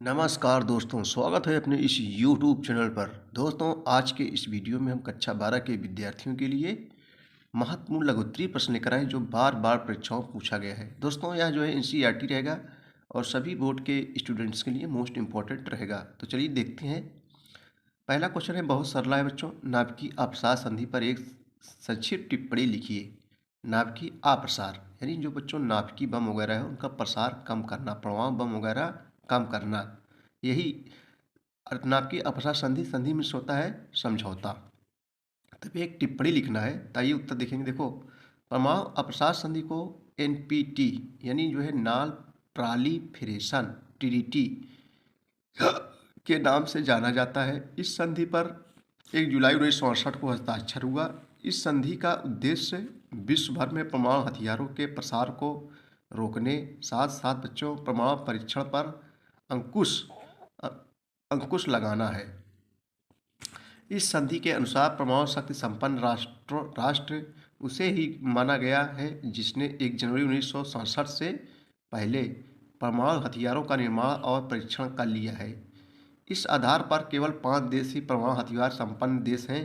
नमस्कार दोस्तों, स्वागत है अपने इस YouTube चैनल पर। दोस्तों, आज के इस वीडियो में हम कक्षा 12 के विद्यार्थियों के लिए महत्वपूर्ण लघुत्तरीय प्रश्न लेकर आए जो बार बार परीक्षाओं में पूछा गया है। दोस्तों, यह जो है NCERT रहेगा और सभी बोर्ड के स्टूडेंट्स के लिए मोस्ट इम्पॉर्टेंट रहेगा। तो चलिए देखते हैं। पहला क्वेश्चन है, बहुत सरल है बच्चों। नाभिकीय अपसार संधि पर एक संक्षिप्त टिप्पणी लिखिए। नाभिकीय अप्रसार यानी जो बच्चों नाभिकीय बम वगैरह है उनका प्रसार कम करना, परमाणु बम वगैरह कम करना, यही नाभिकीय अपसार संधि। संधि में होता है समझौता। तब एक टिप्पणी लिखना है। ताइए उत्तर देखेंगे। देखो, परमाणु अपसार संधि को NPT यानी जो है नॉन प्रोलिफरेशन ट्रीटी के नाम से जाना जाता है। इस संधि पर 1 जुलाई 1968 को हस्ताक्षर हुआ। इस संधि का उद्देश्य विश्व भर में परमाणु हथियारों के प्रसार को रोकने, साथ साथ बच्चों परमाणु परीक्षण पर अंकुश अंकुश लगाना है। इस संधि के अनुसार परमाणु शक्ति संपन्न राष्ट्र उसे ही माना गया है जिसने 1 जनवरी 1967 से पहले परमाणु हथियारों का निर्माण और परीक्षण कर लिया है। इस आधार पर केवल 5 देश ही परमाणु हथियार संपन्न देश हैं।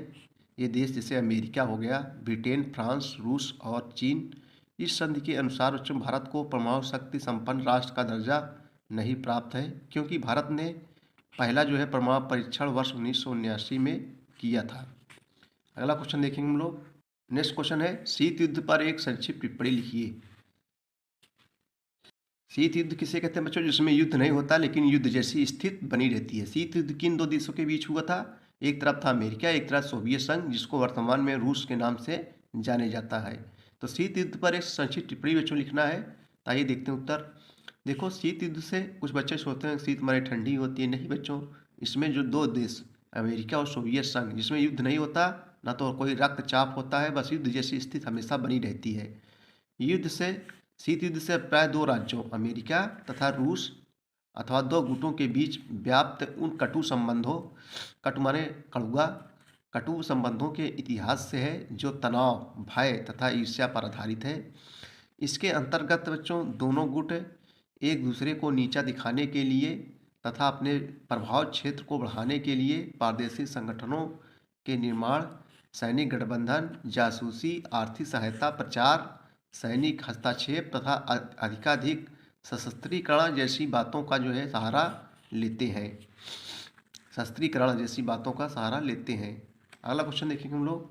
ये देश जैसे अमेरिका हो गया, ब्रिटेन, फ्रांस, रूस और चीन। इस संधि के अनुसार बच्चों भारत को परमाणु शक्ति संपन्न राष्ट्र का दर्जा नहीं प्राप्त है, क्योंकि भारत ने पहला जो है परमाणु परीक्षण वर्ष 1979 में किया था। अगला क्वेश्चन देखेंगे हम लोग। नेक्स्ट क्वेश्चन है, शीत युद्ध पर एक संक्षिप्त टिप्पणी लिखिए। शीत युद्ध किसे कहते हैं बच्चों? जिसमें युद्ध नहीं होता लेकिन युद्ध जैसी स्थिति बनी रहती है। शीत युद्ध किन 2 देशों के बीच हुआ था? एक तरफ था अमेरिका, एक तरफ सोवियत संघ, जिसको वर्तमान में रूस के नाम से जाने जाता है। तो शीत युद्ध पर एक संक्षिप्त टिप्पणी बच्चों लिखना है। आइए देखते हैं उत्तर। देखो, शीत युद्ध से कुछ बच्चे सोचते हैं शीत हमारे ठंडी होती है। नहीं बच्चों, इसमें जो 2 देश अमेरिका और सोवियत संघ, जिसमें युद्ध नहीं होता, ना तो कोई रक्तचाप होता है, बस युद्ध जैसी स्थिति हमेशा बनी रहती है। युद्ध से शीत युद्ध से प्राय 2 राज्यों अमेरिका तथा रूस अथवा 2 गुटों के बीच व्याप्त उन कटु संबंधों, कटु माने कड़ुआ, कटु संबंधों के इतिहास से है जो तनाव, भय तथा ईर्ष्या पर आधारित है। इसके अंतर्गत बच्चों दोनों गुट एक दूसरे को नीचा दिखाने के लिए तथा अपने प्रभाव क्षेत्र को बढ़ाने के लिए प्रादेशिक संगठनों के निर्माण, सैनिक गठबंधन, जासूसी, आर्थिक सहायता, प्रचार, सैनिक हस्तक्षेप तथा अधिकाधिक सशस्त्रीकरण जैसी बातों का जो है सहारा लेते हैं। शस्त्रीकरण जैसी बातों का सहारा लेते हैं। अगला क्वेश्चन देखेंगे हम लोग।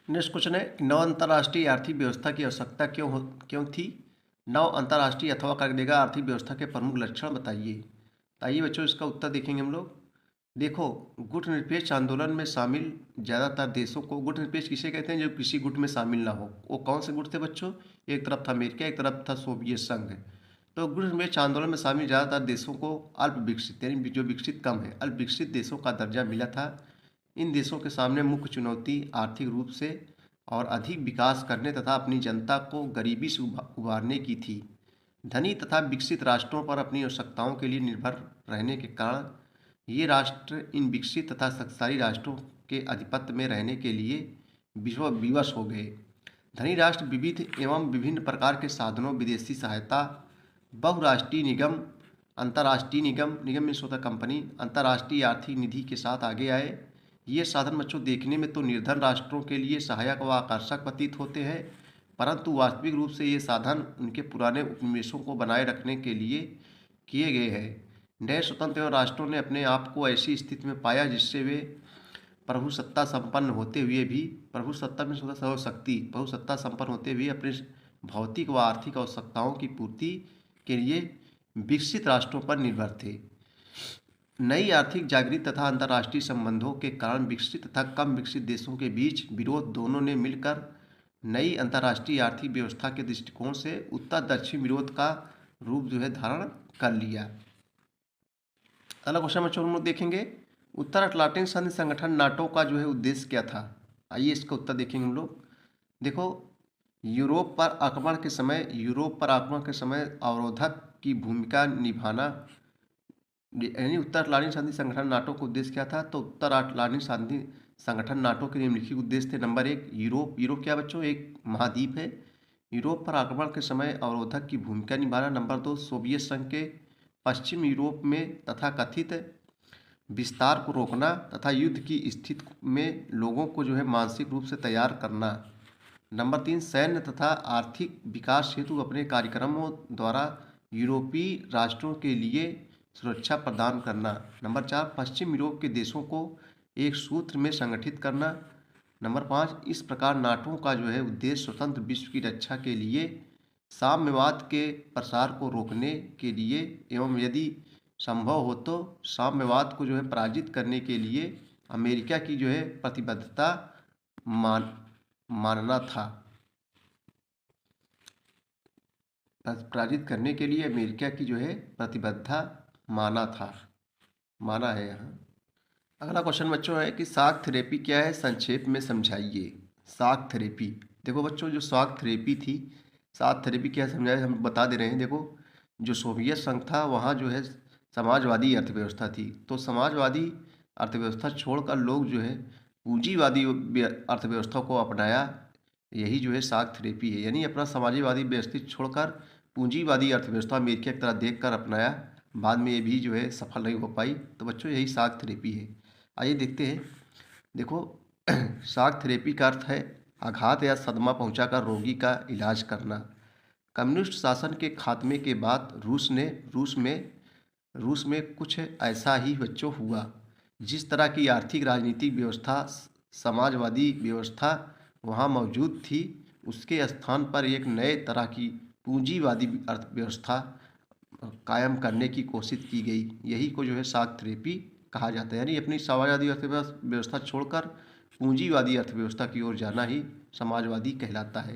नेक्स्ट क्वेश्चन है, नव अंतर्राष्ट्रीय आर्थिक व्यवस्था की आवश्यकता क्यों थी? नव अंतर्राष्ट्रीय अथवा कर देगा आर्थिक व्यवस्था के प्रमुख लक्षण बताइए। आइए बच्चों इसका उत्तर देखेंगे हम लोग। देखो, गुटनिरपेक्ष आंदोलन में शामिल ज़्यादातर देशों को, गुटनिरपेक्ष किसे कहते हैं? जो किसी गुट में शामिल ना हो। वो कौन से गुट थे बच्चों? एक तरफ था अमेरिका, एक तरफ था सोवियत संघ। तो गुटनिरपेक्ष आंदोलन में शामिल ज़्यादातर देशों को अल्प विकसित यानी जो विकसित कम है, अल्प विकसित देशों का दर्जा मिला था। इन देशों के सामने मुख्य चुनौती आर्थिक रूप से और अधिक विकास करने तथा अपनी जनता को गरीबी से उबारने की थी। धनी तथा विकसित राष्ट्रों पर अपनी आवश्यकताओं के लिए निर्भर रहने के कारण ये राष्ट्र इन विकसित तथा शक्तिशाली राष्ट्रों के आधिपत्य में रहने के लिए विवश हो गए। धनी राष्ट्र विविध एवं विभिन्न प्रकार के साधनों, विदेशी सहायता, बहुराष्ट्रीय निगम, अंतर्राष्ट्रीय निगम, निगम में होता कंपनी, अंतर्राष्ट्रीय आर्थिक निधि के साथ आगे आए। ये साधन बच्चों देखने में तो निर्धन राष्ट्रों के लिए सहायक व आकर्षक प्रतीत होते हैं, परंतु वास्तविक रूप से ये साधन उनके पुराने उपनिवेशों को बनाए रखने के लिए किए गए हैं। नए स्वतंत्र राष्ट्रों ने अपने आप को ऐसी स्थिति में पाया जिससे वे प्रभुसत्ता संपन्न होते हुए भी, प्रभुसत्ता में शक्ति, प्रभुसत्ता संपन्न होते हुए अपने भौतिक व आर्थिक आवश्यकताओं की पूर्ति के लिए विकसित राष्ट्रों पर निर्भर थे। नई आर्थिक जागृति तथा अंतर्राष्ट्रीय संबंधों के कारण विकसित तथा कम विकसित देशों के बीच विरोध दोनों ने मिलकर नई अंतर्राष्ट्रीय आर्थिक व्यवस्था के दृष्टिकोण से उत्तर दक्षिण विरोध का रूप जो है धारण कर लिया। अगला क्वेश्चन बच्चों हम लोग देखेंगे, उत्तर अटलांटिक संधि संगठन नाटो का जो है उद्देश्य क्या था? आइए इसका उत्तर देखेंगे हम लोग। देखो, यूरोप पर आक्रमण के समय अवरोधक की भूमिका निभाना, यानी उत्तर अटलांटिक संधि संगठन नाटो का उद्देश्य क्या था? तो उत्तर अटलांटिक संधि संगठन नाटो के निम्नलिखित उद्देश्य थे। नंबर 1, यूरोप क्या बच्चों? एक महाद्वीप है। यूरोप पर आक्रमण के समय अवरोधक की भूमिका निभाना। नंबर 2, सोवियत संघ के पश्चिम यूरोप में तथाकथित विस्तार को रोकना तथा युद्ध की स्थिति में लोगों को जो है मानसिक रूप से तैयार करना। नंबर 3, सैन्य तथा आर्थिक विकास हेतु अपने कार्यक्रमों द्वारा यूरोपीय राष्ट्रों के लिए सुरक्षा प्रदान करना। नंबर 4, पश्चिम यूरोप के देशों को एक सूत्र में संगठित करना। नंबर 5, इस प्रकार नाटो का जो है उद्देश्य स्वतंत्र विश्व की रक्षा के लिए, साम्यवाद के प्रसार को रोकने के लिए एवं यदि संभव हो तो साम्यवाद को जो है पराजित करने के लिए अमेरिका की जो है प्रतिबद्धता मानना था। पराजित करने के लिए अमेरिका की जो है प्रतिबद्धता माना है यहाँ। अगला क्वेश्चन बच्चों है कि शॉक थेरेपी क्या है, संक्षेप में समझाइए। शॉक थेरेपी, देखो बच्चों जो शॉक थेरेपी थी, शॉक थेरेपी क्या समझाए हम बता दे रहे हैं। देखो जो सोवियत संघ था वहाँ जो है समाजवादी अर्थव्यवस्था थी, तो समाजवादी अर्थव्यवस्था छोड़कर लोग जो है पूंजीवादी अर्थव्यवस्था को अपनाया। यही जो है शॉक थेरेपी है, यानी अपना समाजवादी व्यवस्थित छोड़कर पूंजीवादी अर्थव्यवस्था अमेरिका की तरह देखकर अपनाया। बाद में ये भी जो है सफल नहीं हो पाई, तो बच्चों यही शॉक थेरेपी है। आइए देखते हैं। देखो शॉक थेरेपी का अर्थ है आघात या सदमा पहुंचाकर रोगी का इलाज करना। कम्युनिस्ट शासन के खात्मे के बाद रूस में कुछ ऐसा ही बच्चों हुआ। जिस तरह की आर्थिक राजनीतिक व्यवस्था समाजवादी व्यवस्था वहाँ मौजूद थी, उसके स्थान पर एक नए तरह की पूंजीवादी अर्थव्यवस्था कायम करने की कोशिश की गई। यही को जो है शॉक थेरेपी कहा जाता है, यानी अपनी समाजवादी अर्थव्यवस्था छोड़कर पूंजीवादी अर्थव्यवस्था की ओर जाना ही समाजवादी कहलाता है।